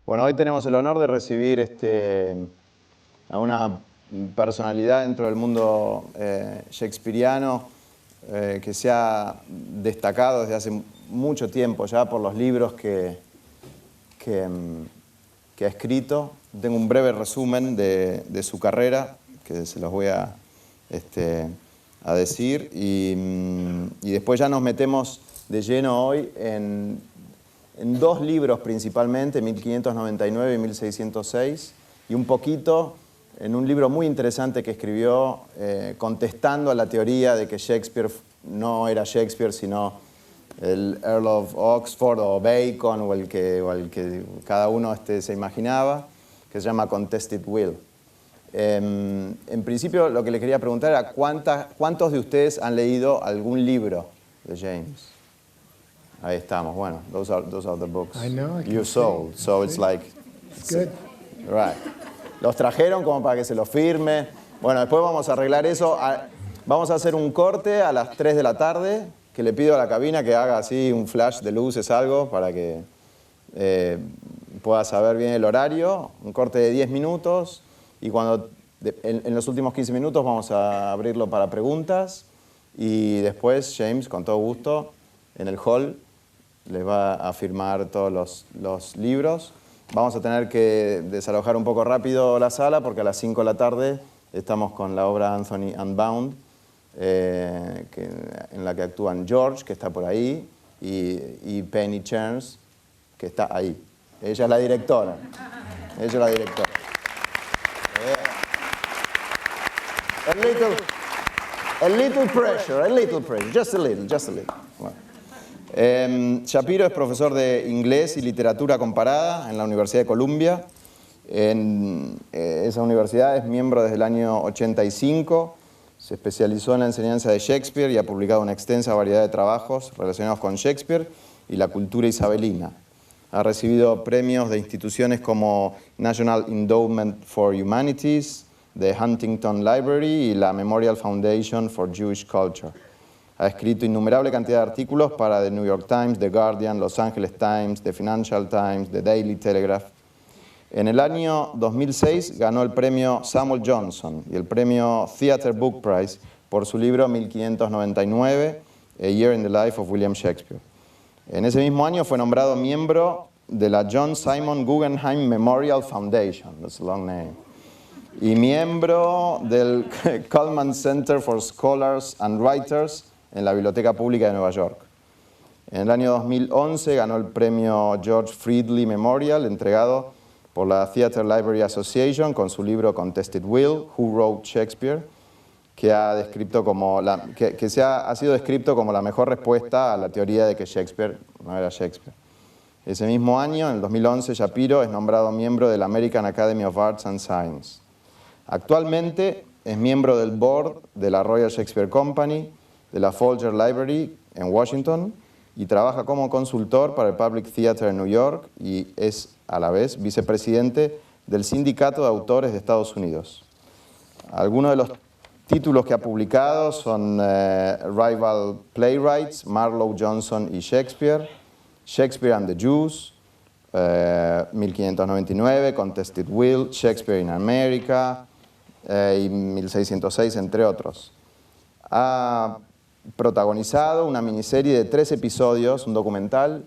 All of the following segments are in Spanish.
Bueno, hoy tenemos el honor de recibir a una personalidad dentro del mundo shakespeariano que se ha destacado desde hace mucho tiempo ya por los libros que ha escrito. Tengo un breve resumen de su carrera que se los voy a decir y después ya nos metemos de lleno hoy en dos libros principalmente, 1599 y 1606, y un poquito en un libro muy interesante que escribió contestando a la teoría de que Shakespeare no era Shakespeare, sino el Earl of Oxford o Bacon o el que cada uno se imaginaba, que se llama Contested Will. En principio lo que le quería preguntar era ¿cuántos de ustedes han leído algún libro de James? Ahí estamos. Bueno, those are the books you sold. So it's like... It's good. Right. Los trajeron como para que se los firme. Bueno, después vamos a arreglar eso. Vamos a hacer un corte a las 3 de la tarde, que le pido a la cabina que haga así un flash de luces, algo, para que pueda saber bien el horario. Un corte de 10 minutos. Y en los últimos 15 minutos vamos a abrirlo para preguntas. Y después James, con todo gusto, en el hall, les va a firmar todos los libros. Vamos a tener que desalojar un poco rápido la sala porque a las 5 de la tarde estamos con la obra Anthony Unbound, en la que actúan George, que está por ahí, y Penny Charles, que está ahí. Ella es la directora. Ella es la directora. A little pressure, just a little. Bueno. Shapiro es profesor de inglés y literatura comparada en la Universidad de Columbia. En esa universidad es miembro desde el año 85. Se especializó en la enseñanza de Shakespeare y ha publicado una extensa variedad de trabajos relacionados con Shakespeare y la cultura isabelina. Ha recibido premios de instituciones como National Endowment for Humanities, the Huntington Library y la Memorial Foundation for Jewish Culture. Ha escrito innumerable cantidad de artículos para The New York Times, The Guardian, Los Angeles Times, The Financial Times, The Daily Telegraph. En el año 2006 ganó el premio Samuel Johnson y el premio Theatre Book Prize por su libro 1599, A Year in the Life of William Shakespeare. En ese mismo año fue nombrado miembro de la John Simon Guggenheim Memorial Foundation, that's a long name, y miembro del Cullman Center for Scholars and Writers en la Biblioteca Pública de Nueva York. En el año 2011 ganó el premio George Friedley Memorial, entregado por la Theatre Library Association con su libro Contested Will, Who Wrote Shakespeare, que ha sido descrito como la mejor respuesta a la teoría de que Shakespeare no era Shakespeare. Ese mismo año, en el 2011, Shapiro es nombrado miembro de la American Academy of Arts and Sciences. Actualmente es miembro del board de la Royal Shakespeare Company, de la Folger Library en Washington y trabaja como consultor para el Public Theater en New York y es a la vez vicepresidente del Sindicato de Autores de Estados Unidos. Algunos de los títulos que ha publicado son Rival Playwrights, Marlowe, Johnson y Shakespeare, Shakespeare and the Jews, 1599, Contested Will, Shakespeare in America y 1606, entre otros. Ha protagonizado una miniserie de 3 episodios, un documental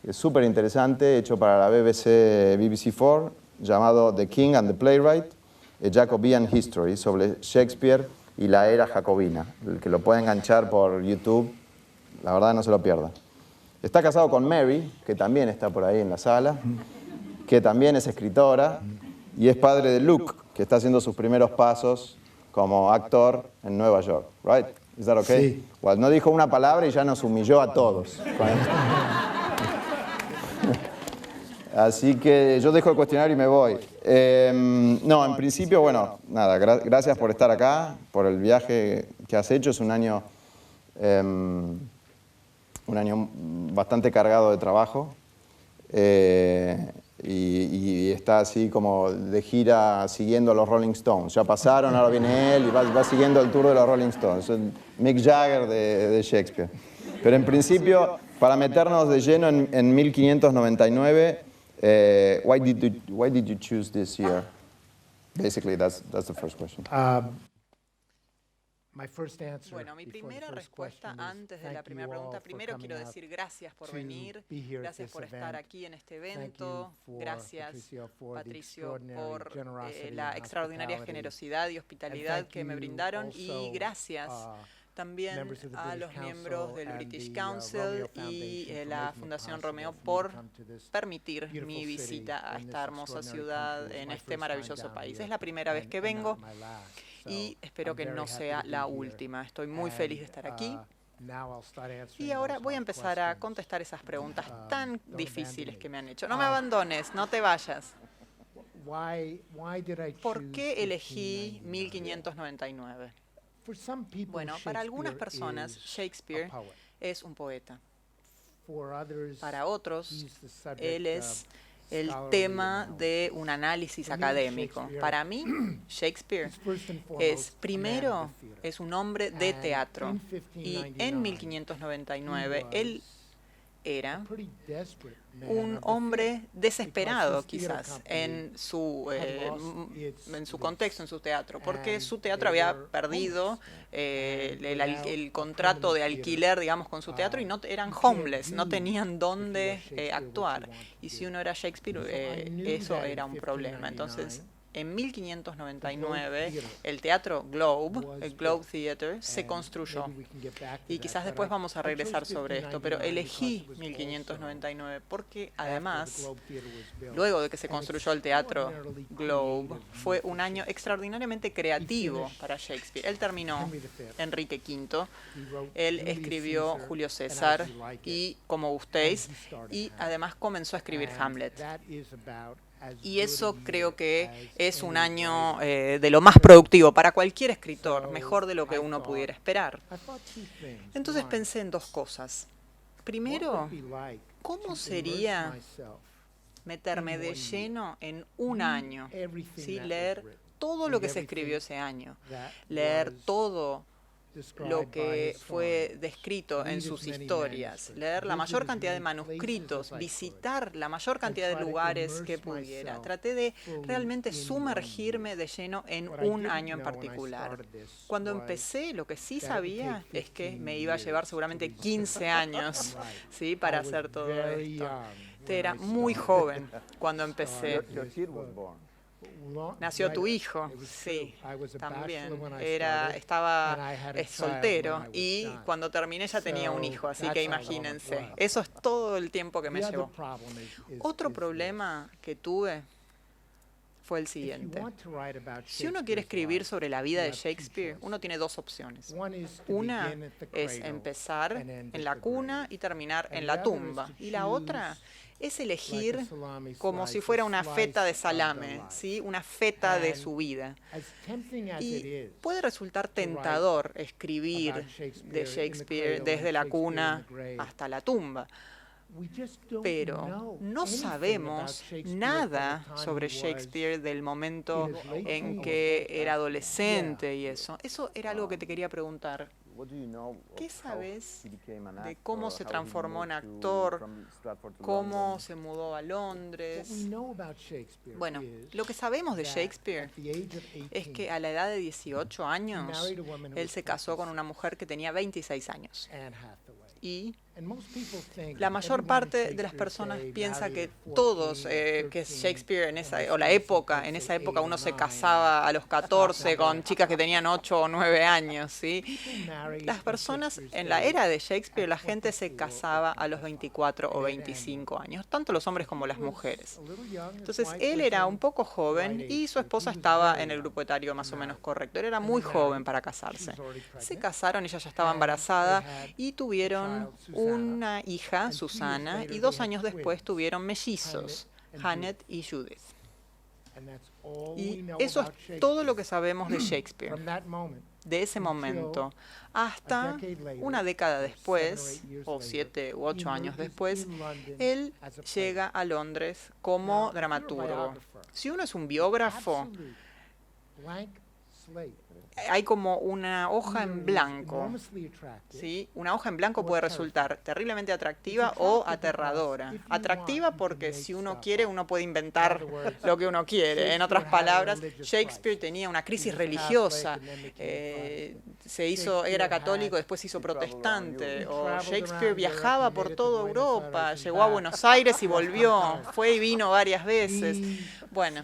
súper interesante hecho para la BBC4 llamado The King and the Playwright, A Jacobean History, sobre Shakespeare y la era jacobina. El que lo pueda enganchar por YouTube, la verdad no se lo pierda. Está casado con Mary, que también está por ahí en la sala, que también es escritora, y es padre de Luke, que está haciendo sus primeros pasos como actor en Nueva York. Right? Is that okay? Sí. Well, no dijo una palabra y ya nos humilló a todos. Así que yo dejo el cuestionario y me voy. No, en principio, bueno, nada, gracias por estar acá, por el viaje que has hecho. Es un año bastante cargado de trabajo y está así como de gira siguiendo a los Rolling Stones. Ya pasaron, ahora viene él y va siguiendo el tour de los Rolling Stones. Es Mick Jagger de Shakespeare. Pero en principio, para meternos de lleno en 1599, Why did you choose this year? Basically, that's the first question. Bueno, mi primera respuesta antes de la primera pregunta, primero quiero decir gracias por venir, gracias por estar aquí en este evento, gracias Patricio por la extraordinaria generosidad y hospitalidad que me brindaron y gracias también a los miembros del British Council y la Fundación Romeo por permitir mi visita a esta hermosa ciudad en este maravilloso país. Es la primera vez que vengo y espero que no sea la última. Estoy muy feliz de estar aquí. Y ahora voy a empezar a contestar esas preguntas tan difíciles que me han hecho. No me abandones, no te vayas. ¿Por qué elegí 1599? Bueno, para algunas personas Shakespeare es un poeta. Para otros, él es el tema de un análisis académico. Para mí, Shakespeare primero es un hombre de teatro. Y en 1599 él era un hombre desesperado, quizás, en su contexto, en su teatro, porque su teatro había perdido el contrato de alquiler, digamos, con su teatro y no eran homeless, no tenían dónde actuar. Y si uno era Shakespeare, eso era un problema. Entonces, en 1599, el Teatro Globe, el Globe Theatre, se construyó. Y quizás después vamos a regresar sobre esto, pero elegí 1599 porque además, luego de que se construyó el Teatro Globe, fue un año extraordinariamente creativo para Shakespeare. Él terminó Enrique V, él escribió Julio César y Como gustéis, y además comenzó a escribir Hamlet. Y eso creo que es un año de lo más productivo para cualquier escritor, mejor de lo que uno pudiera esperar. Entonces pensé en dos cosas. Primero, ¿cómo sería meterme de lleno en un año? ¿Sí? Leer todo lo que se escribió ese año, leer todo lo que fue descrito en sus historias, leer la mayor cantidad de manuscritos, visitar la mayor cantidad de lugares que pudiera. Traté de realmente sumergirme de lleno en un año en particular. Cuando empecé, lo que sí sabía es que me iba a llevar seguramente 15 años, ¿sí?, para hacer todo esto. Era muy joven cuando empecé. Nació tu hijo, sí, también. Estaba soltero y cuando terminé ya tenía un hijo, así que imagínense. Eso es todo el tiempo que me llevó. Otro problema que tuve fue el siguiente. Si uno quiere escribir sobre la vida de Shakespeare, uno tiene dos opciones. Una es empezar en la cuna y terminar en la tumba. Y la otra es elegir como si fuera una feta de salame, ¿sí?, una feta de su vida. Y puede resultar tentador escribir de Shakespeare desde la cuna hasta la tumba. Pero no sabemos nada sobre Shakespeare del momento en que era adolescente y eso. Eso era algo que te quería preguntar. ¿Qué sabes de cómo se transformó en actor, cómo se mudó a Londres? Bueno, lo que sabemos de Shakespeare es que a la edad de 18 años, él se casó con una mujer que tenía 26 años. Y la mayor parte de las personas piensa que todos, que es Shakespeare en esa época uno se casaba a los 14 con chicas que tenían 8 o 9 años, ¿sí? Las personas, en la era de Shakespeare, la gente se casaba a los 24 o 25 años, tanto los hombres como las mujeres. Entonces, él era un poco joven y su esposa estaba en el grupo etario más o menos correcto. Él era muy joven para casarse. Se casaron, ella ya estaba embarazada y tuvieron una hija, Susana, y 2 años después tuvieron mellizos, Janet y Judith. Y eso es todo lo que sabemos de Shakespeare, de ese momento, hasta una década después, o 7 u 8 años después, él llega a Londres como dramaturgo. Si uno es un biógrafo, hay como una hoja en blanco, ¿sí? Una hoja en blanco puede resultar terriblemente atractiva o aterradora. Atractiva porque si uno quiere, uno puede inventar lo que uno quiere. En otras palabras, Shakespeare tenía una crisis religiosa. Era católico, después se hizo protestante. O Shakespeare viajaba por toda Europa, llegó a Buenos Aires y volvió. Fue y vino varias veces. Bueno,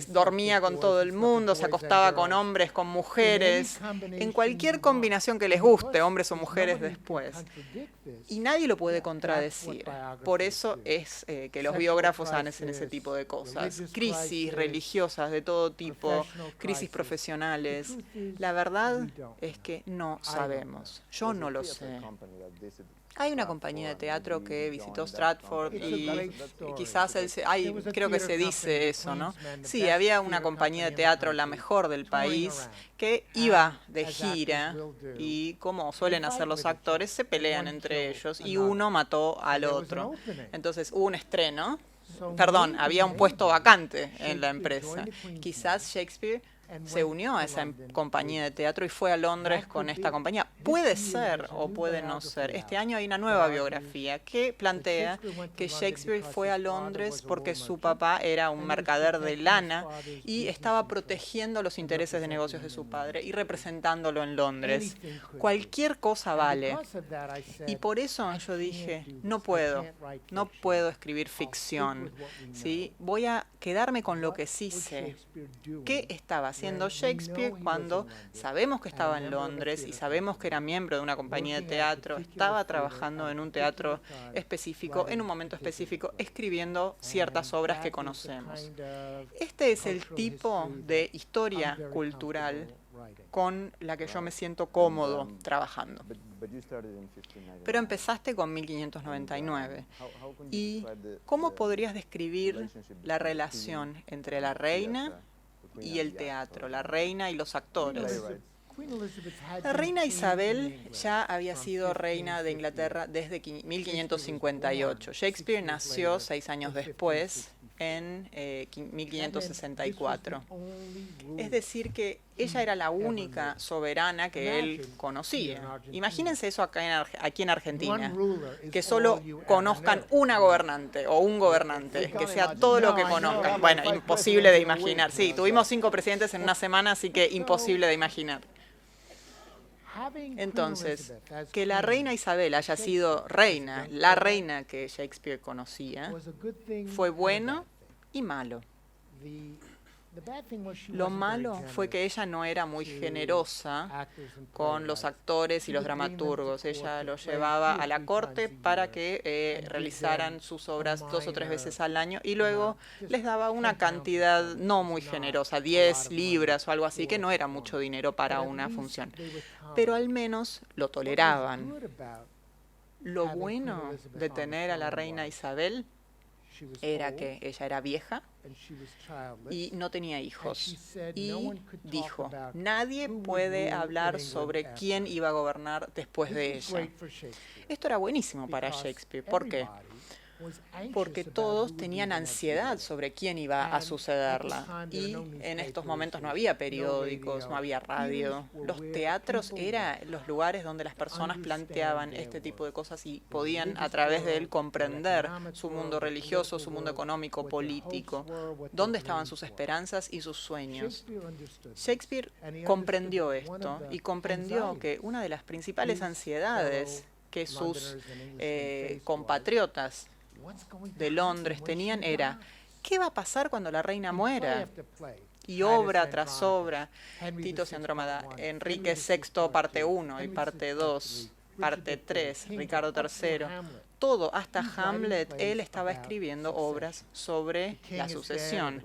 dormía con todo el mundo, se acostaba con hombres, con mujeres, en cualquier combinación que les guste, hombres o mujeres después. Y nadie lo puede contradecir. Por eso es que los biógrafos hacen ese tipo de cosas. Crisis religiosas de todo tipo, crisis profesionales. La verdad es que no sabemos. Yo no lo sé. Hay una compañía de teatro que visitó Stratford y quizás creo que se dice eso, ¿no? Sí, había una compañía de teatro, la mejor del país, que iba de gira y, como suelen hacer los actores, se pelean entre ellos y uno mató al otro. Entonces hubo un estreno, había un puesto vacante en la empresa. Quizás Shakespeare se unió a esa compañía de teatro y fue a Londres con esta compañía. Puede ser o puede no ser. Este año hay una nueva biografía que plantea que Shakespeare fue a Londres porque su papá era un mercader de lana y estaba protegiendo los intereses de negocios de su padre y representándolo en Londres. Cualquier cosa vale. Y por eso yo dije, no puedo escribir ficción, ¿sí? Voy a quedarme con lo que sí sé. ¿Qué estaba haciendo Shakespeare cuando sabemos que estaba en Londres y sabemos que era miembro de una compañía de teatro, estaba trabajando en un teatro específico, en un momento específico, escribiendo ciertas obras que conocemos? Este es el tipo de historia cultural con la que yo me siento cómodo trabajando. Pero empezaste con 1599. ¿Y cómo podrías describir la relación entre la reina y el teatro, la reina y los actores? La reina Isabel ya había sido reina de Inglaterra desde 1558. Shakespeare nació 6 años después, en 1564. Es decir, que ella era la única soberana que él conocía. Imagínense eso aquí en Argentina, que solo conozcan una gobernante o un gobernante, que sea todo lo que conozcan. Bueno, imposible de imaginar. Sí, tuvimos 5 presidentes en una semana, así que imposible de imaginar. Entonces, que la reina Isabel haya sido reina, la reina que Shakespeare conocía, fue bueno y malo. Lo malo fue que ella no era muy generosa con los actores y los dramaturgos. Ella los llevaba a la corte para que realizaran sus obras 2 o 3 veces al año y luego les daba una cantidad no muy generosa, 10 libras o algo así, que no era mucho dinero para una función. Pero al menos lo toleraban. Lo bueno de tener a la reina Isabel era que ella era vieja y no tenía hijos. Y dijo, nadie puede hablar sobre quién iba a gobernar después de ella. Esto era buenísimo para Shakespeare. ¿Por qué? Porque todos tenían ansiedad sobre quién iba a sucederla. Y en estos momentos no había periódicos, no había radio. Los teatros eran los lugares donde las personas planteaban este tipo de cosas y podían a través de él comprender su mundo religioso, su mundo económico, político, dónde estaban sus esperanzas y sus sueños. Shakespeare comprendió esto y comprendió que una de las principales ansiedades que sus compatriotas de Londres tenían era, ¿qué va a pasar cuando la reina muera? Y obra tras obra, Titus y Andrómeda, Enrique VI parte 1 y parte 2, parte 3, Ricardo III, todo, hasta Hamlet, él estaba escribiendo obras sobre la sucesión.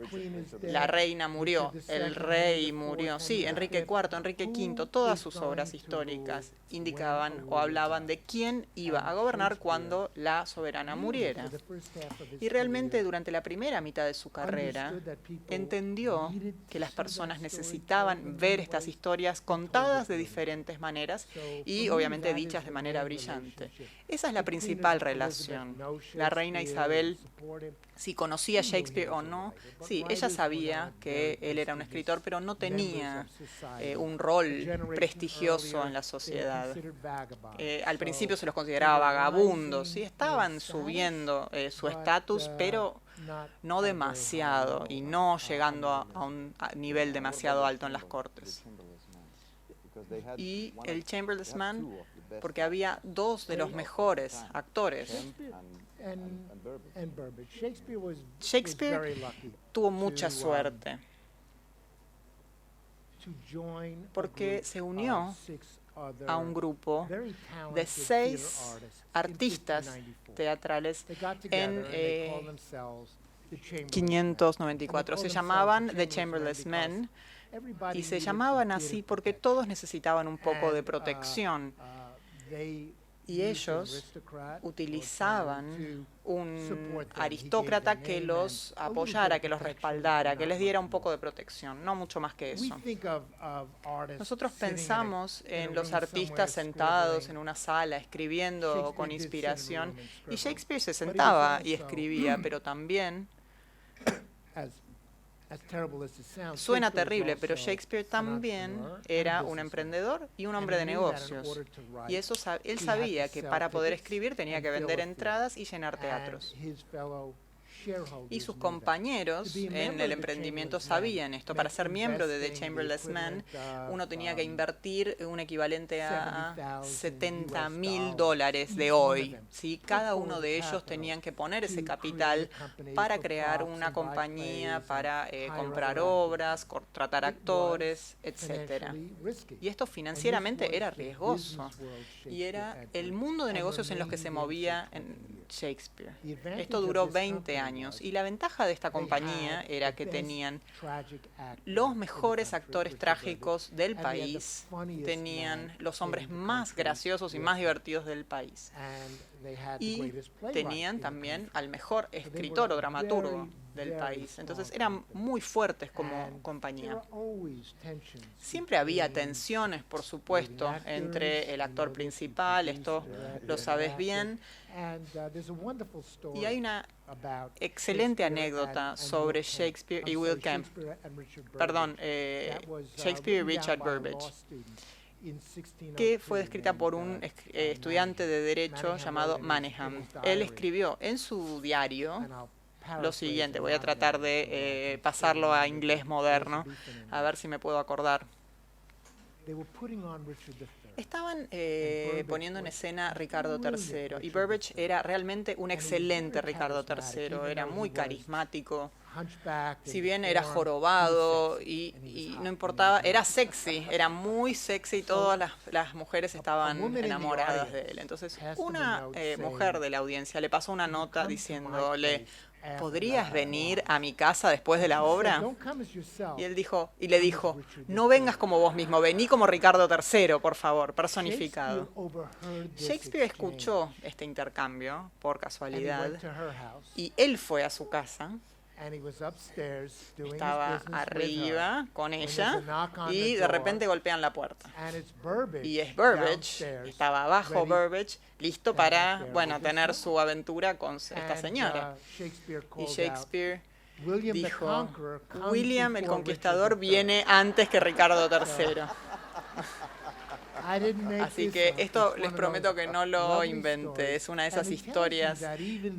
La reina murió, el rey murió. Sí, Enrique IV, Enrique V, todas sus obras históricas indicaban o hablaban de quién iba a gobernar cuando la soberana muriera. Y realmente durante la primera mitad de su carrera entendió que las personas necesitaban ver estas historias contadas de diferentes maneras y obviamente dichas de manera brillante. Esa es la principal relación. La reina Isabel, si conocía a Shakespeare o no, sí, ella sabía que él era un escritor, pero no tenía un rol prestigioso en la sociedad. Al principio se los consideraba vagabundos y estaban subiendo su estatus, pero no demasiado y no llegando a un nivel demasiado alto en las cortes. Y el Chamberlain Man, porque había dos de los mejores actores. Shakespeare tuvo mucha suerte porque se unió a un grupo de 6 artistas teatrales en 594. Se llamaban The Chamberlain Men y se llamaban así porque todos necesitaban un poco de protección. Y ellos utilizaban un aristócrata que los apoyara, que los respaldara, que les diera un poco de protección, no mucho más que eso. Nosotros pensamos en los artistas sentados en una sala, escribiendo con inspiración, y Shakespeare se sentaba y escribía, pero también... Suena terrible, pero Shakespeare también era un emprendedor y un hombre de negocios. Y eso él sabía que para poder escribir tenía que vender entradas y llenar teatros. Y sus compañeros en el emprendimiento sabían esto. Para ser miembro de The Chamberlain Men, uno tenía que invertir un equivalente a $70.000 de hoy. ¿Sí? Cada uno de ellos tenían que poner ese capital para crear una compañía, para comprar obras, contratar actores, etc. Y esto financieramente era riesgoso. Y era el mundo de negocios en los que se movía Shakespeare. Esto duró 20 años. Y la ventaja de esta compañía era que tenían los mejores actores trágicos del país, tenían los hombres más graciosos y más divertidos del país. Y tenían también al mejor escritor o dramaturgo del país. Entonces eran muy fuertes como compañía. Siempre había tensiones, por supuesto, entre el actor principal, esto lo sabes bien. Y hay una excelente anécdota sobre Shakespeare y Will Kemp. Perdón, Shakespeare y Richard Burbage, que fue descrita por un estudiante de Derecho llamado Manningham. Él escribió en su diario lo siguiente, voy a tratar de pasarlo a inglés moderno, a ver si me puedo acordar. Estaban poniendo en escena a Ricardo III y Burbage era realmente un excelente Ricardo III, era muy carismático. Si bien era jorobado y no importaba, era sexy, era muy sexy y todas las mujeres estaban enamoradas de él. Entonces, una mujer de la audiencia le pasó una nota diciéndole: ¿podrías venir a mi casa después de la obra? Y él le dijo, no vengas como vos mismo, vení como Ricardo III, por favor, personificado. Shakespeare escuchó este intercambio por casualidad y él fue a su casa. Estaba arriba con ella y de repente golpean la puerta. Y es Burbage, estaba abajo Burbage, listo para, tener su aventura con esta señora. Y Shakespeare dijo, William el Conquistador viene antes que Ricardo III. Así que esto les prometo que no lo inventé. Es una de esas historias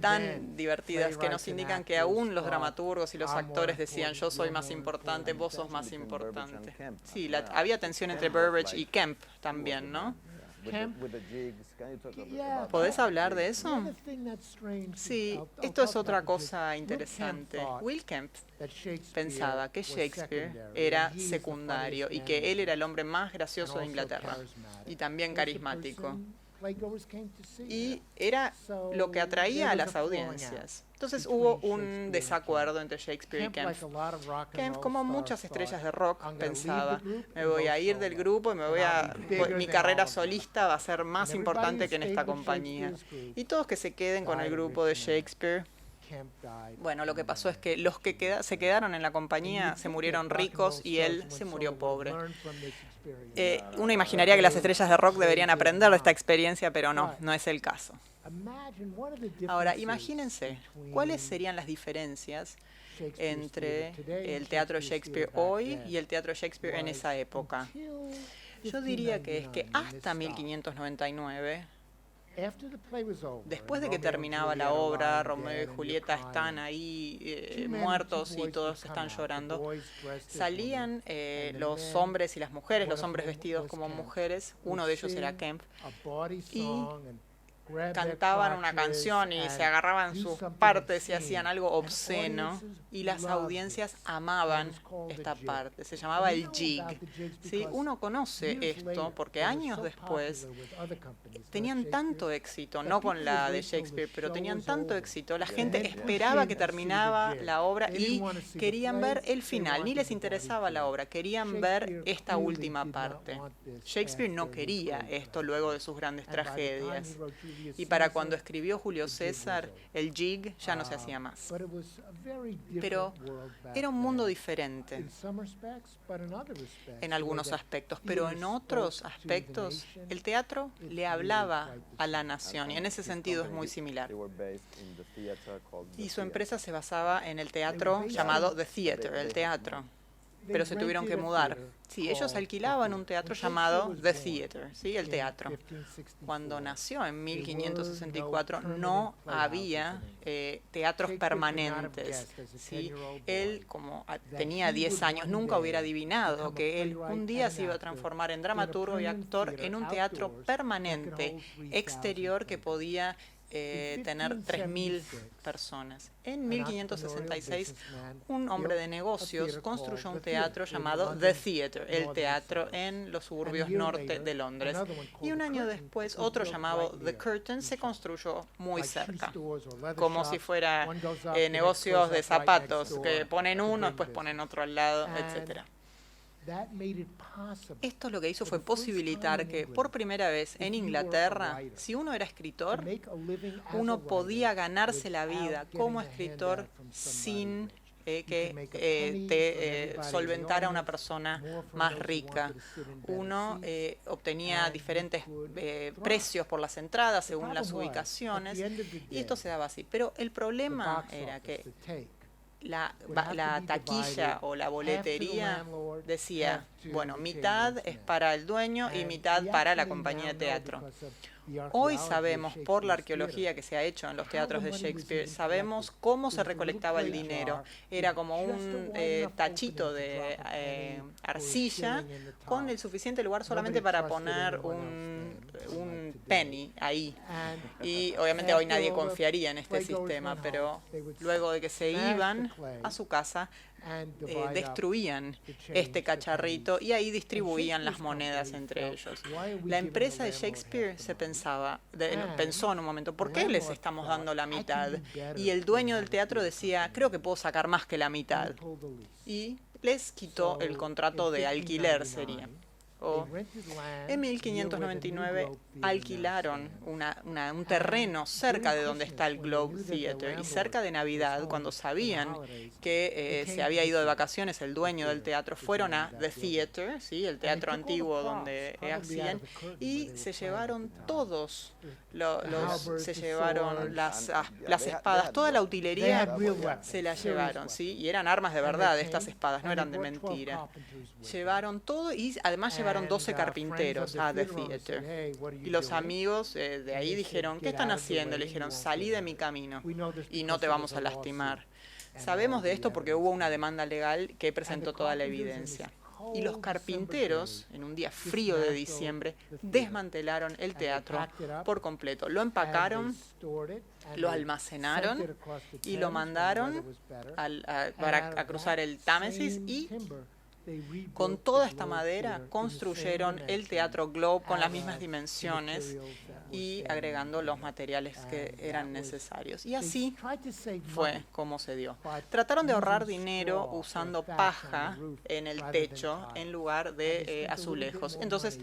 tan divertidas que nos indican que aún los dramaturgos y los actores decían: yo soy más importante, vos sos más importante. Sí, había tensión entre Burbage y Kemp también, ¿no? ¿Podés hablar de eso? Sí, esto es otra cosa interesante. Will Kemp pensaba que Shakespeare era secundario y que él era el hombre más gracioso de Inglaterra y también carismático. Y era lo que atraía a las audiencias. Entonces hubo un desacuerdo entre Shakespeare y Kemp. Kemp, como muchas estrellas de rock, pensaba: me voy a ir del grupo y mi carrera solista va a ser más importante que en esta compañía. Y todos que se queden con el grupo de Shakespeare. Bueno, lo que pasó es que los que se quedaron en la compañía se murieron ricos y él se murió pobre. Uno imaginaría que las estrellas de rock deberían aprender de esta experiencia, pero no es el caso. Ahora, imagínense, ¿cuáles serían las diferencias entre el teatro de Shakespeare hoy y el teatro de Shakespeare en esa época? Yo diría que es que hasta 1599, después de que terminaba la obra, Romeo y Julieta están ahí muertos y todos están llorando, salían los hombres y las mujeres, los hombres vestidos como mujeres, uno de ellos era Kemp, y cantaban una canción y se agarraban sus partes y hacían algo obsceno, y las audiencias amaban esta parte. Se llamaba el jig. ¿Sí? Uno conoce esto porque años después tenían tanto éxito, no con la de Shakespeare, pero tenían tanto éxito. La gente esperaba que terminaba la obra y querían ver el final, ni les interesaba la obra, querían ver esta última parte. Shakespeare no quería esto luego de sus grandes tragedias. Y para cuando escribió Julio César, el jig ya no se hacía más. Pero era un mundo diferente en algunos aspectos, pero en otros aspectos el teatro le hablaba a la nación y en ese sentido es muy similar. Y su empresa se basaba en el teatro llamado The Theatre, el teatro. Pero se tuvieron que mudar. Sí, ellos alquilaban un teatro llamado The Theatre, ¿sí? El teatro. Cuando nació en 1564 no había teatros permanentes, ¿sí? Él, como tenía 10 años, nunca hubiera adivinado que él un día se iba a transformar en dramaturgo y actor en un teatro permanente, exterior, que podía tener 3.000 personas. En 1566, un hombre de negocios construyó un teatro llamado The Theatre, el teatro en los suburbios norte de Londres. Y un año después, otro llamado The Curtain se construyó muy cerca, como si fuera negocios de zapatos, que ponen uno, después ponen otro al lado, etcétera. Esto lo que hizo fue posibilitar que por primera vez en Inglaterra, si uno era escritor, uno podía ganarse la vida como escritor sin que te solventara una persona más rica. Uno obtenía diferentes precios por las entradas según las ubicaciones y esto se daba así. Pero el problema era que la taquilla o la boletería decía, bueno, mitad es para el dueño y mitad para la compañía de teatro. Hoy sabemos, por la arqueología que se ha hecho en los teatros de Shakespeare, sabemos cómo se recolectaba el dinero. Era como un tachito de arcilla con el suficiente lugar solamente para poner un penny ahí. Y obviamente hoy nadie confiaría en este sistema, pero luego de que se iban a su casa, destruían este cacharrito y ahí distribuían las monedas entre ellos. La empresa de Shakespeare pensó en un momento, ¿por qué les estamos dando la mitad? Y el dueño del teatro decía, creo que puedo sacar más que la mitad. Y les quitó el contrato de alquiler, sería. En 1599 alquilaron un terreno cerca de donde está el Globe Theatre y cerca de Navidad, cuando sabían que se había ido de vacaciones el dueño del teatro, fueron a The Theatre, ¿sí? El teatro antiguo donde hacían, y se llevaron se llevaron las espadas, toda la utilería se la llevaron, ¿sí? Y eran armas de verdad, estas espadas, no eran de mentira. Llevaron todo y además llevaron 12 carpinteros a The Theatre. Y los amigos de ahí dijeron, ¿qué están haciendo? Le dijeron, salí de mi camino y no te vamos a lastimar. Sabemos de esto porque hubo una demanda legal que presentó toda la evidencia. Y los carpinteros, en un día frío de diciembre, desmantelaron el teatro por completo. Lo empacaron, lo almacenaron y lo mandaron a cruzar el Támesis y con toda esta madera construyeron el Teatro Globe con las mismas dimensiones y agregando los materiales que eran necesarios. Y así fue como se dio. Trataron de ahorrar dinero usando paja en el techo en lugar de azulejos. Entonces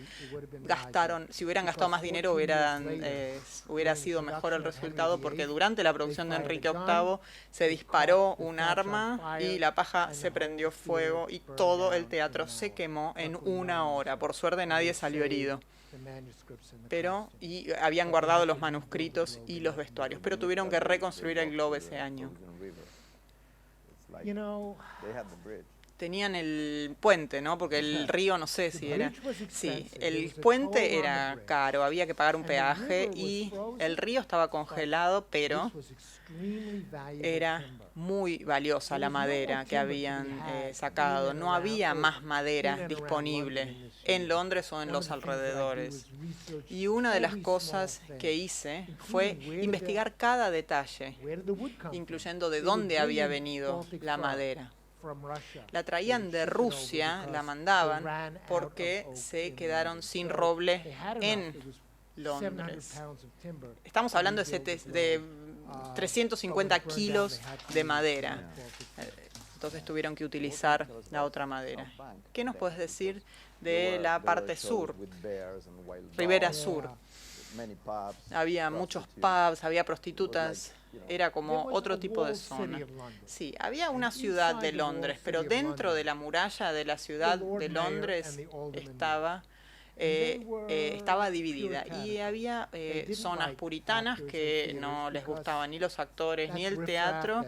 si hubieran gastado más dinero hubiera sido mejor el resultado, porque durante la producción de Enrique VIII se disparó un arma y la paja se prendió fuego y todo el teatro se quemó en 1 hora. Por suerte nadie salió herido. y habían guardado los manuscritos y los vestuarios, pero tuvieron que reconstruir el Globe ese año. Tenían el puente, ¿no? Porque el río, no sé si era... Sí, el puente era caro, había que pagar un peaje y el río estaba congelado, pero era muy valiosa la madera que habían sacado. No había más madera disponible en Londres o en los alrededores. Y una de las cosas que hice fue investigar cada detalle, incluyendo de dónde había venido la madera. La traían de Rusia, la mandaban porque se quedaron sin roble en Londres. Estamos hablando de 350 kilos de madera. Entonces tuvieron que utilizar la otra madera. ¿Qué nos puedes decir de la parte sur, Ribera Sur? Había muchos pubs, había prostitutas. Era como otro tipo de zona. Sí, había una ciudad de Londres, pero dentro de la muralla de la ciudad de Londres estaba dividida y había zonas puritanas que no les gustaban ni los actores ni el teatro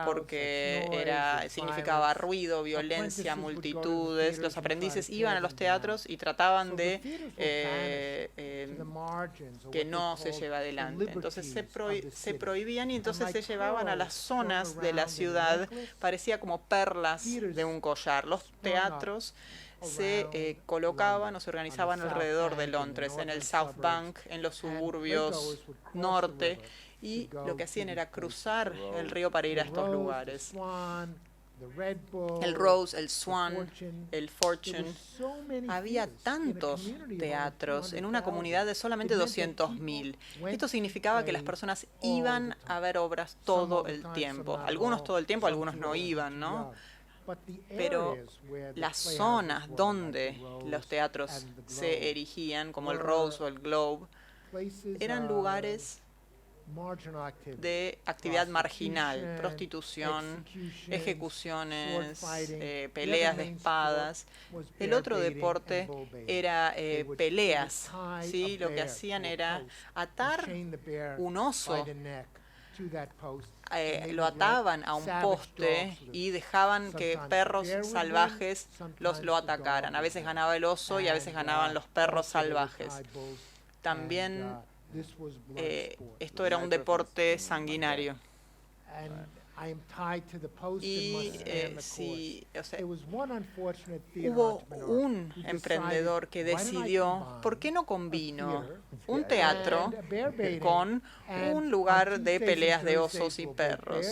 porque significaba ruido, violencia, multitudes. Los aprendices iban a los teatros y trataban de que no se lleve adelante. Entonces se prohibían y entonces se llevaban a las zonas de la ciudad, parecía como perlas de un collar. Los teatros se colocaban o se organizaban alrededor de Londres, en el South Bank, en los suburbios norte, y lo que hacían era cruzar el río para ir a estos lugares. El Rose, el Swan, el Fortune. Había tantos teatros en una comunidad de solamente 200.000. Esto significaba que las personas iban a ver obras todo el tiempo. Algunos todo el tiempo, algunos no iban, ¿no? Pero las zonas donde los teatros se erigían, como el Rose o el Globe, eran lugares de actividad marginal, prostitución, ejecuciones, peleas de espadas. El otro deporte era peleas, ¿sí? Lo que hacían era atar un oso, lo ataban a un poste y dejaban que perros salvajes lo atacaran. A veces ganaba el oso y a veces ganaban los perros salvajes. También esto era un deporte sanguinario. Y hubo un emprendedor que decidió, ¿por qué no combino un teatro con un lugar de peleas de osos y perros?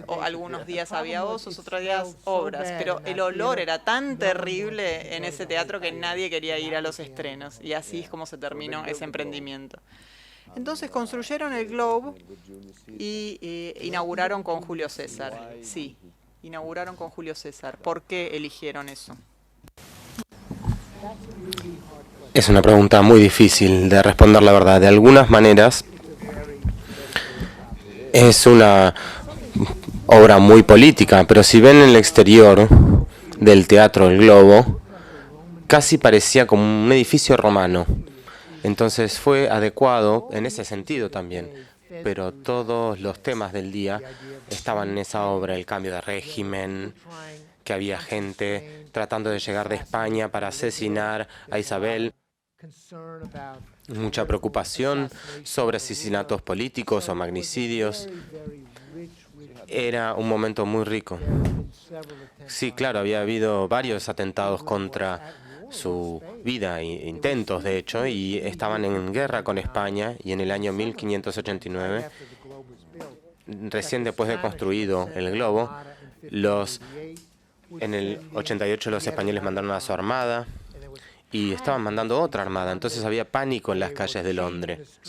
O algunos días había osos, otros días obras, pero el olor era tan terrible en ese teatro que nadie quería ir a los estrenos. Y así es como se terminó ese emprendimiento. Entonces construyeron el Globe y inauguraron con Julio César. Sí, inauguraron con Julio César. ¿Por qué eligieron eso? Es una pregunta muy difícil de responder, la verdad. De algunas maneras, es una obra muy política, pero si ven el exterior del Teatro El Globo, casi parecía como un edificio romano. Entonces fue adecuado en ese sentido también, pero todos los temas del día estaban en esa obra: el cambio de régimen, que había gente tratando de llegar de España para asesinar a Isabel, mucha preocupación sobre asesinatos políticos o magnicidios. Era un momento muy rico. Sí, claro, había habido varios atentados contra su vida, intentos de hecho, y estaban en guerra con España, y en el año 1589, recién después de construido el globo, en el 88 los españoles mandaron a su armada y estaban mandando otra armada, entonces había pánico en las calles de Londres.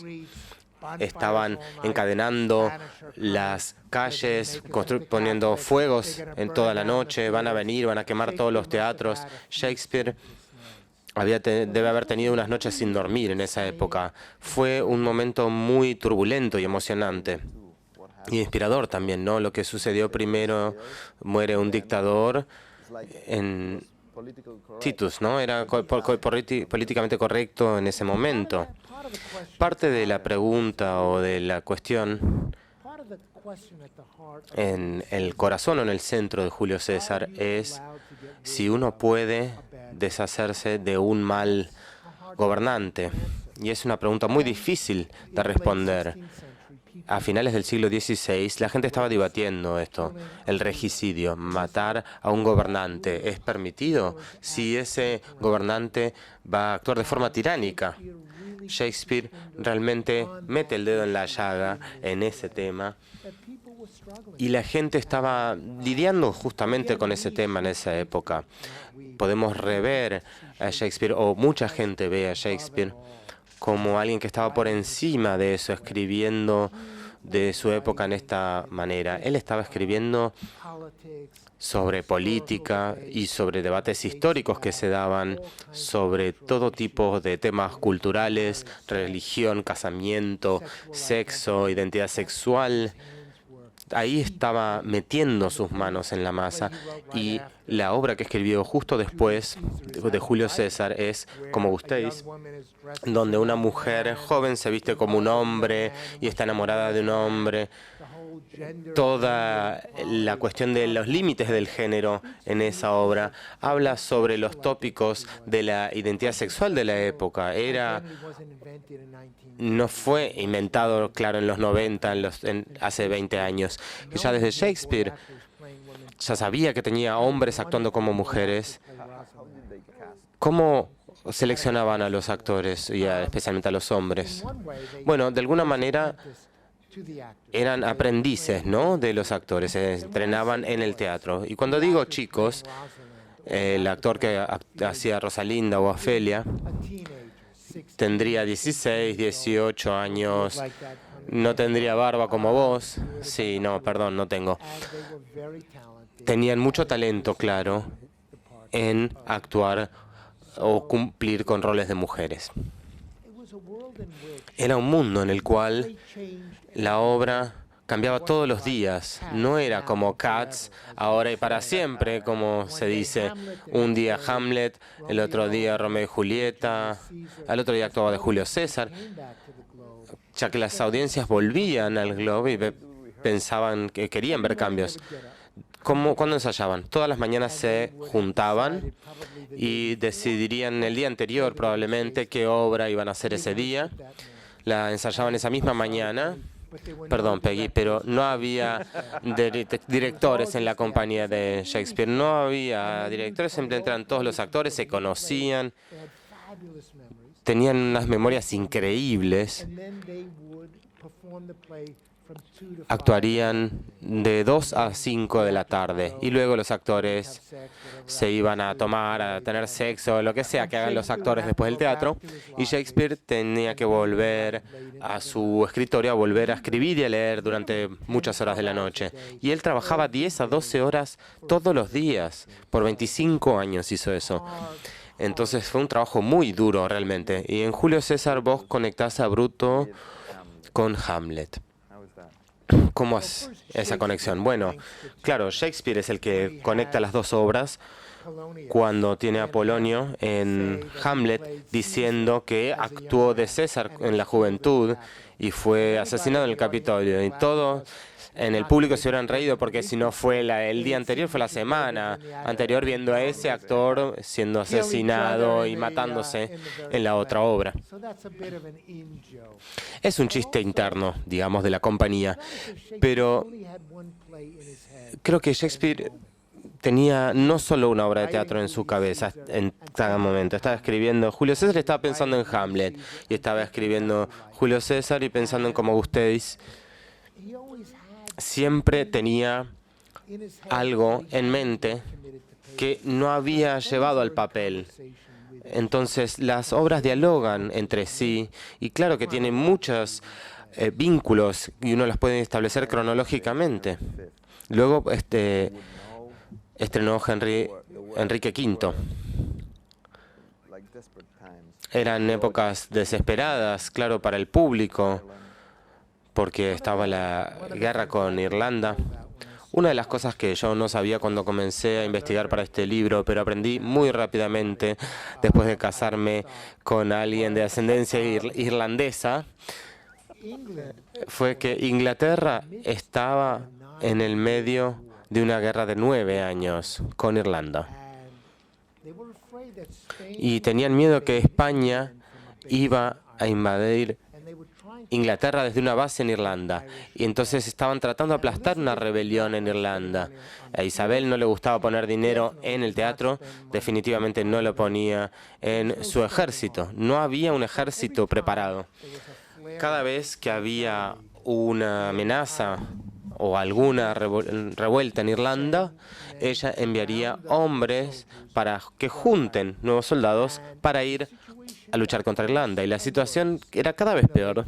Estaban encadenando las calles, poniendo fuegos en toda la noche, van a venir, van a quemar todos los teatros. Shakespeare debe haber tenido unas noches sin dormir en esa época. Fue un momento muy turbulento y emocionante. Y inspirador también, ¿no? Lo que sucedió primero, muere un dictador en Titus, ¿no? Era políticamente correcto en ese momento. Parte de la pregunta o de la cuestión en el corazón o en el centro de Julio César es si uno puede deshacerse de un mal gobernante. Y es una pregunta muy difícil de responder. A finales del siglo XVI, la gente estaba debatiendo esto, el regicidio, matar a un gobernante. ¿Es permitido si ese gobernante va a actuar de forma tiránica? Shakespeare realmente mete el dedo en la llaga en ese tema y la gente estaba lidiando justamente con ese tema en esa época. Podemos rever a Shakespeare, o mucha gente ve a Shakespeare como alguien que estaba por encima de eso, escribiendo de su época en esta manera. Él estaba escribiendo sobre política y sobre debates históricos que se daban sobre todo tipo de temas culturales, religión, casamiento, sexo, identidad sexual. Ahí estaba metiendo sus manos en la masa, y la obra que escribió justo después de Julio César es Como gustéis, donde una mujer joven se viste como un hombre y está enamorada de un hombre. Toda la cuestión de los límites del género en esa obra habla sobre los tópicos de la identidad sexual de la época. No fue inventado, claro, en los 90, hace 20 años. Ya desde Shakespeare ya sabía que tenía hombres actuando como mujeres. ¿Cómo seleccionaban a los actores y especialmente a los hombres? Bueno, de alguna manera eran aprendices, ¿no?, de los actores, se entrenaban en el teatro. Y cuando digo chicos, el actor que hacía Rosalinda o Ofelia tendría 16, 18 años, no tendría barba como vos. Sí, no, perdón, no tengo. Tenían mucho talento, claro, en actuar o cumplir con roles de mujeres. Era un mundo en el cual la obra cambiaba todos los días. No era como Cats, ahora y para siempre, como se dice. Un día Hamlet, el otro día Romeo y Julieta, al otro día actuaba de Julio César, ya que las audiencias volvían al Globe y pensaban que querían ver cambios. ¿Cuándo ensayaban? Todas las mañanas se juntaban y decidirían el día anterior probablemente qué obra iban a hacer ese día. La ensayaban esa misma mañana. Perdón, Peggy, pero no había directores en la compañía de Shakespeare. No había directores, simplemente eran todos los actores, se conocían, tenían unas memorias increíbles. Actuarían de 2 a 5 de la tarde y luego los actores se iban a tomar, a tener sexo, lo que sea que hagan los actores después del teatro, y Shakespeare tenía que volver a su escritorio, a volver a escribir y a leer durante muchas horas de la noche. Y él trabajaba 10 a 12 horas todos los días, por 25 años hizo eso. Entonces fue un trabajo muy duro realmente. Y en Julio César vos conectás a Bruto con Hamlet. ¿Cómo es esa conexión? Bueno, claro, Shakespeare es el que conecta las dos obras cuando tiene a Polonio en Hamlet diciendo que actuó de César en la juventud y fue asesinado en el Capitolio. Y todo en el público se hubieran reído porque si no fue el día anterior, fue la semana anterior viendo a ese actor siendo asesinado y matándose en la otra obra. Es un chiste interno, digamos, de la compañía, pero creo que Shakespeare tenía no solo una obra de teatro en su cabeza en cada momento. Estaba escribiendo Julio César, estaba pensando en Hamlet, y estaba escribiendo Julio César y pensando en Como gustéis. Siempre tenía algo en mente que no había llevado al papel. Entonces las obras dialogan entre sí y claro que tienen muchos vínculos y uno las puede establecer cronológicamente. Luego estrenó Enrique V. Eran épocas desesperadas, claro, para el público, porque estaba la guerra con Irlanda. Una de las cosas que yo no sabía cuando comencé a investigar para este libro, pero aprendí muy rápidamente después de casarme con alguien de ascendencia irlandesa, fue que Inglaterra estaba en el medio de una guerra de 9 años con Irlanda. Y tenían miedo que España iba a invadir Inglaterra desde una base en Irlanda. Y entonces estaban tratando de aplastar una rebelión en Irlanda. A Isabel no le gustaba poner dinero en el teatro, definitivamente no lo ponía en su ejército. No había un ejército preparado. Cada vez que había una amenaza o alguna revuelta en Irlanda, ella enviaría hombres para que junten nuevos soldados para ir a luchar contra Irlanda. Y la situación era cada vez peor.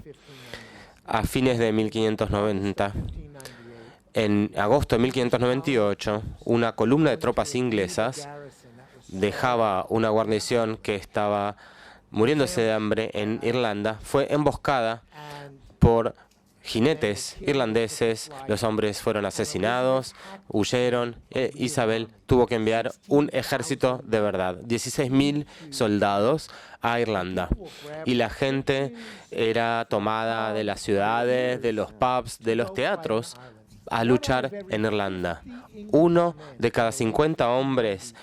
A fines de 1590, en agosto de 1598, una columna de tropas inglesas dejaba una guarnición que estaba muriéndose de hambre en Irlanda. Fue emboscada por jinetes irlandeses, los hombres fueron asesinados, huyeron. Isabel tuvo que enviar un ejército de verdad, 16.000 soldados a Irlanda. Y la gente era tomada de las ciudades, de los pubs, de los teatros, a luchar en Irlanda. 1 de cada 50 hombres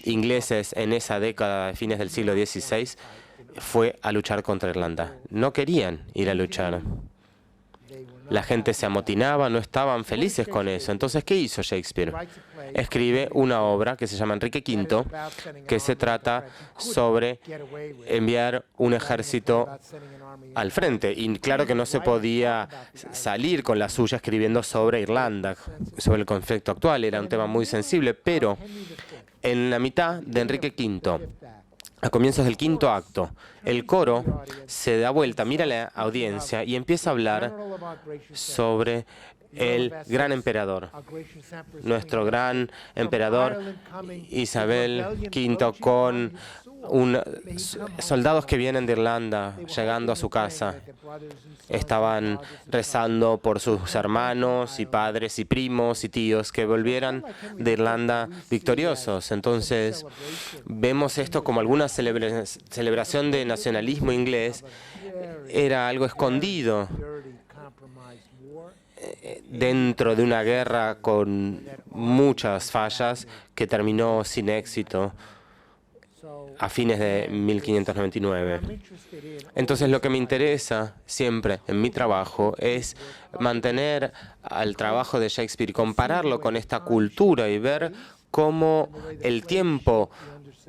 ingleses en esa década de fines del siglo XVI fue a luchar contra Irlanda. No querían ir a luchar. La gente se amotinaba, no estaban felices con eso. Entonces, ¿qué hizo Shakespeare? Escribe una obra que se llama Enrique V, que se trata sobre enviar un ejército al frente. Y claro que no se podía salir con la suya escribiendo sobre Irlanda, sobre el conflicto actual. Era un tema muy sensible, pero en la mitad de Enrique V, a comienzos del 5º acto, el coro se da vuelta, mira a la audiencia y empieza a hablar sobre el gran emperador, nuestro gran emperador Isabel V, con soldados que vienen de Irlanda llegando a su casa. Estaban rezando por sus hermanos y padres y primos y tíos que volvieran de Irlanda victoriosos. Entonces, vemos esto como alguna celebración de nacionalismo inglés. Era algo escondido dentro de una guerra con muchas fallas que terminó sin éxito a fines de 1599. Entonces, lo que me interesa siempre en mi trabajo es mantener al trabajo de Shakespeare, compararlo con esta cultura y ver cómo el tiempo,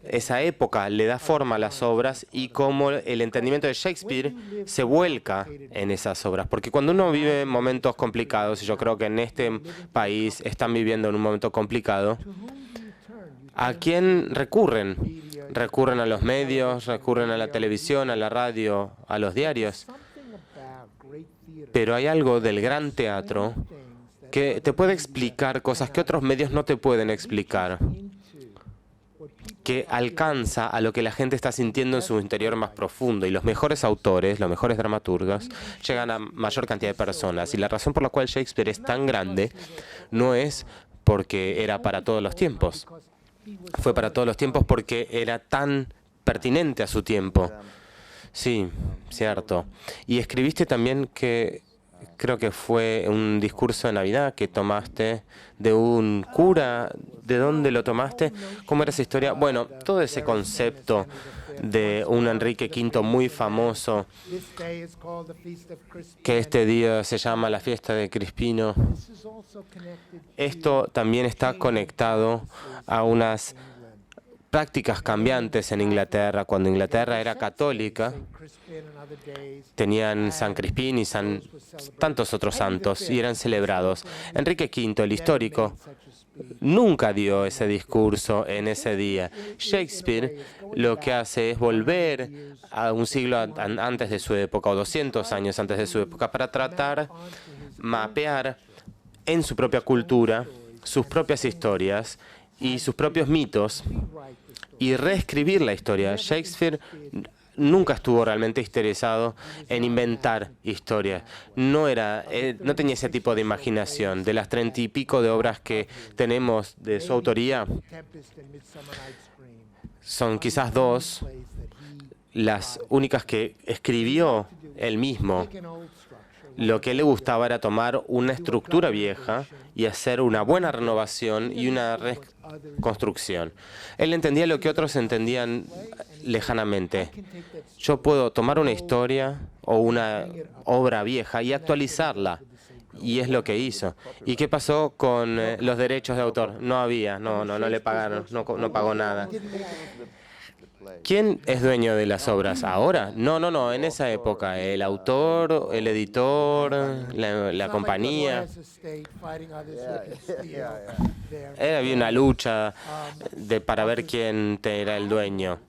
esa época, le da forma a las obras y cómo el entendimiento de Shakespeare se vuelca en esas obras. Porque cuando uno vive momentos complicados, y yo creo que en este país están viviendo en un momento complicado, ¿a quién recurren? Recurren a los medios, recurren a la televisión, a la radio, a los diarios. Pero hay algo del gran teatro que te puede explicar cosas que otros medios no te pueden explicar, que alcanza a lo que la gente está sintiendo en su interior más profundo. Y los mejores autores, los mejores dramaturgos, llegan a mayor cantidad de personas. Y la razón por la cual Shakespeare es tan grande no es porque era para todos los tiempos. Fue para todos los tiempos porque era tan pertinente a su tiempo. Sí, cierto. Y escribiste también que creo que fue un discurso de Navidad que tomaste de un cura. ¿De dónde lo tomaste? ¿Cómo era esa historia? Bueno, todo ese concepto de un Enrique V muy famoso, que este día se llama la fiesta de Crispino. Esto también está conectado a unas prácticas cambiantes en Inglaterra. Cuando Inglaterra era católica, tenían San Crispín y tantos otros santos y eran celebrados. Enrique V, el histórico, nunca dio ese discurso en ese día. Shakespeare lo que hace es volver a un siglo antes de su época, o 200 años antes de su época, para tratar mapear en su propia cultura sus propias historias y sus propios mitos y reescribir la historia. Shakespeare nunca estuvo realmente interesado en inventar historias. No tenía ese tipo de imaginación. De las 30 y pico de obras que tenemos de su autoría, son quizás 2 las únicas que escribió él mismo. Lo que le gustaba era tomar una estructura vieja y hacer una buena renovación y una reconstrucción. Él entendía lo que otros entendían lejanamente. Yo puedo tomar una historia o una obra vieja y actualizarla. Y es lo que hizo. ¿Y qué pasó con los derechos de autor? No le pagaron, no pagó nada. ¿Quién es dueño de las obras? ¿Ahora? No, en esa época. El autor, el editor, la compañía. Había una lucha para ver quién era el dueño.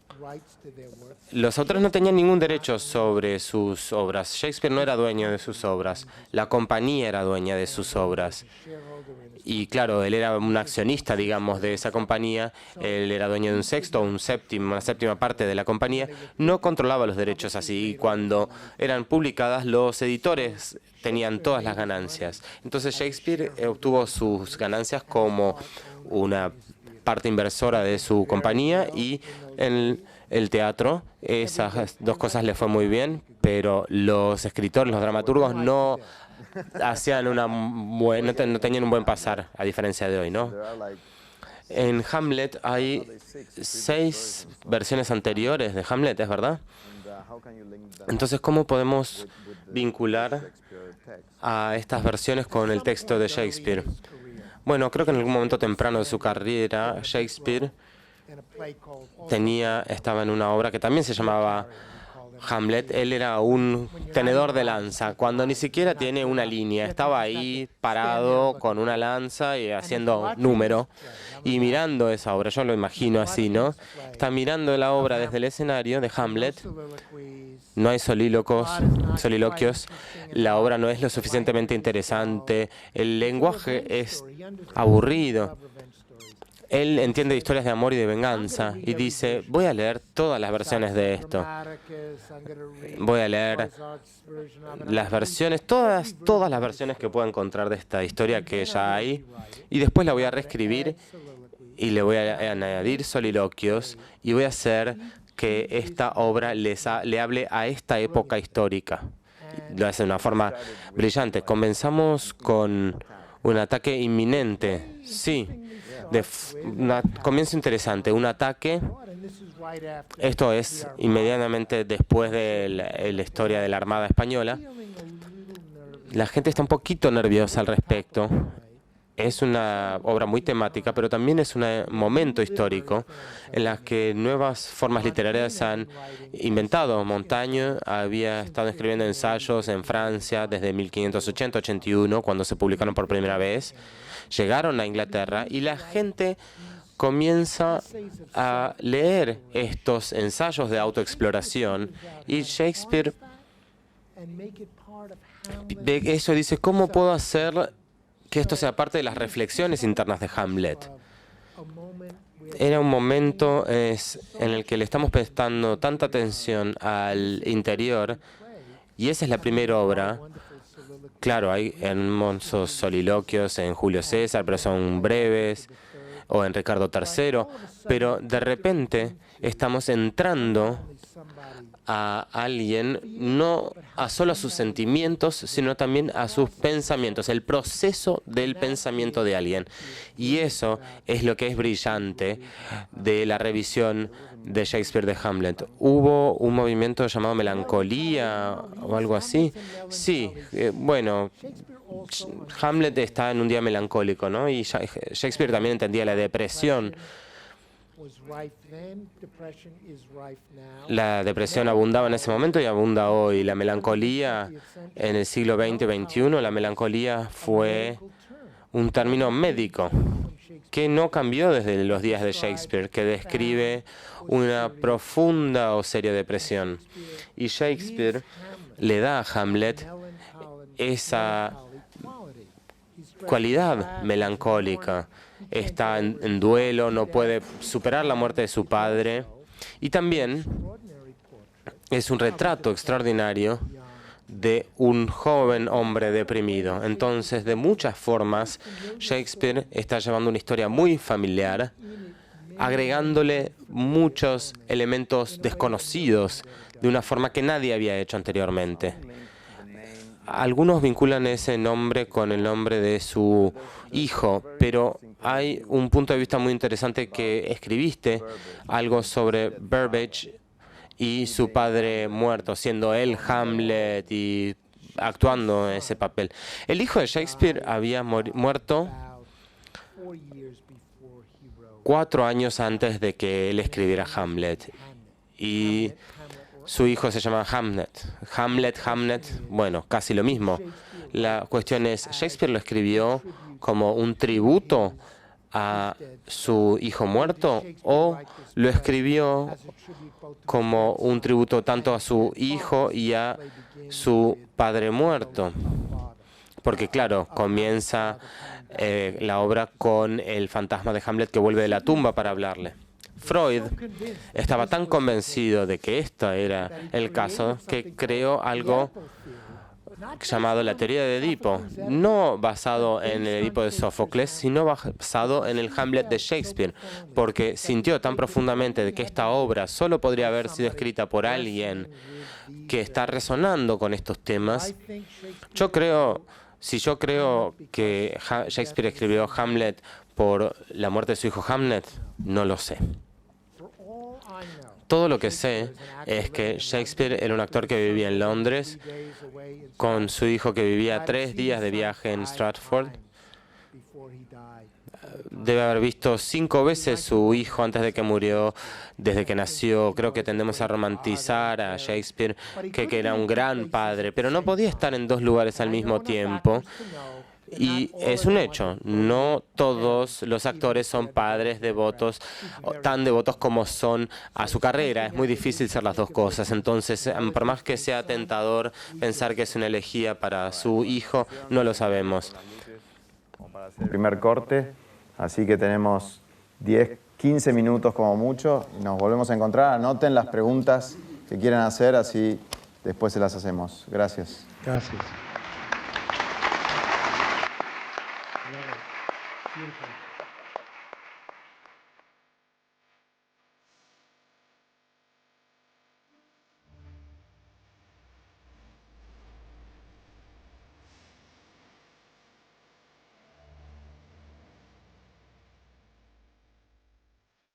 Los autores no tenían ningún derecho sobre sus obras. Shakespeare no era dueño de sus obras. La compañía era dueña de sus obras. Y claro, él era un accionista, digamos, de esa compañía. Él era dueño de una séptima parte de la compañía. No controlaba los derechos así. Y cuando eran publicadas, los editores tenían todas las ganancias. Entonces Shakespeare obtuvo sus ganancias como una parte inversora de su compañía, y en el teatro esas 2 cosas le fue muy bien, pero los escritores, los dramaturgos no tenían un buen pasar, a diferencia de hoy, ¿no? En Hamlet hay 6 versiones anteriores de Hamlet, ¿es verdad? Entonces, ¿cómo podemos vincular a estas versiones con el texto de Shakespeare? Bueno, creo que en algún momento temprano de su carrera, Shakespeare estaba en una obra que también se llamaba Hamlet. Él era un tenedor de lanza, cuando ni siquiera tiene una línea. Estaba ahí parado con una lanza y haciendo número y mirando esa obra. Yo lo imagino así, ¿no? Está mirando la obra desde el escenario de Hamlet. No hay soliloquios. La obra no es lo suficientemente interesante. El lenguaje es aburrido. Él entiende historias de amor y de venganza y dice, voy a leer todas las versiones de esto. Voy a leer las versiones, todas las versiones que pueda encontrar de esta historia que ya hay, y después la voy a reescribir y le voy a añadir soliloquios y voy a hacer que esta obra le hable a esta época histórica. Lo hace de una forma brillante. Comenzamos con un ataque inminente. Sí. Comienzo interesante, un ataque. Esto es inmediatamente después de la historia de la Armada Española. La gente está un poquito nerviosa al respecto. Es una obra muy temática, pero también es un momento histórico en la que nuevas formas literarias se han inventado. Montaigne había estado escribiendo ensayos en Francia desde 1580-81, cuando se publicaron por primera vez. Llegaron a Inglaterra y la gente comienza a leer estos ensayos de autoexploración, y Shakespeare ve eso y dice, ¿cómo puedo hacer que esto sea parte de las reflexiones internas de Hamlet? Era un momento en el que le estamos prestando tanta atención al interior, y esa es la primera obra. Claro, hay hermosos soliloquios en Julio César, pero son breves, o en Ricardo III, pero de repente estamos entrando a alguien, no solo a sus sentimientos, sino también a sus pensamientos, el proceso del pensamiento de alguien. Y eso es lo que es brillante de la revisión de Shakespeare de Hamlet. ¿Hubo un movimiento llamado melancolía o algo así? Sí, bueno, Hamlet está en un día melancólico, ¿no? Y Shakespeare también entendía la depresión. La depresión abundaba en ese momento y abunda hoy. La melancolía en el siglo XX-XXI, la melancolía fue un término médico que no cambió desde los días de Shakespeare, que describe una profunda o seria depresión. Y Shakespeare le da a Hamlet esa cualidad melancólica. Está en duelo, no puede superar la muerte de su padre. Y también es un retrato extraordinario de un joven hombre deprimido. Entonces, de muchas formas, Shakespeare está llevando una historia muy familiar, agregándole muchos elementos desconocidos de una forma que nadie había hecho anteriormente. Algunos vinculan ese nombre con el nombre de su hijo, pero hay un punto de vista muy interesante que escribiste, algo sobre Burbage y su padre muerto, siendo él Hamlet y actuando ese papel. El hijo de Shakespeare había muerto 4 años antes de que él escribiera Hamlet, y su hijo se llama Hamnet. Hamlet, bueno, casi lo mismo. La cuestión es, ¿Shakespeare lo escribió como un tributo a su hijo muerto o lo escribió como un tributo tanto a su hijo y a su padre muerto? Porque claro, comienza la obra con el fantasma de Hamlet que vuelve de la tumba para hablarle. Freud estaba tan convencido de que esto era el caso que creó algo llamado la teoría de Edipo, no basado en el Edipo de Sófocles, sino basado en el Hamlet de Shakespeare, porque sintió tan profundamente de que esta obra solo podría haber sido escrita por alguien que está resonando con estos temas. Si yo creo que Shakespeare escribió Hamlet por la muerte de su hijo Hamlet, no lo sé. Todo lo que sé es que Shakespeare era un actor que vivía en Londres con su hijo que vivía 3 días de viaje en Stratford. Debe haber visto 5 veces su hijo antes de que murió, desde que nació. Creo que tendemos a romantizar a Shakespeare, que era un gran padre, pero no podía estar en 2 lugares al mismo tiempo. Y es un hecho, no todos los actores son padres devotos, tan devotos como son a su carrera. Es muy difícil ser las 2 cosas. Entonces, por más que sea tentador pensar que es una elegía para su hijo, no lo sabemos. Primer corte, así que tenemos 10, 15 minutos como mucho y nos volvemos a encontrar. Anoten las preguntas que quieran hacer, así después se las hacemos. Gracias. Gracias. Beautiful.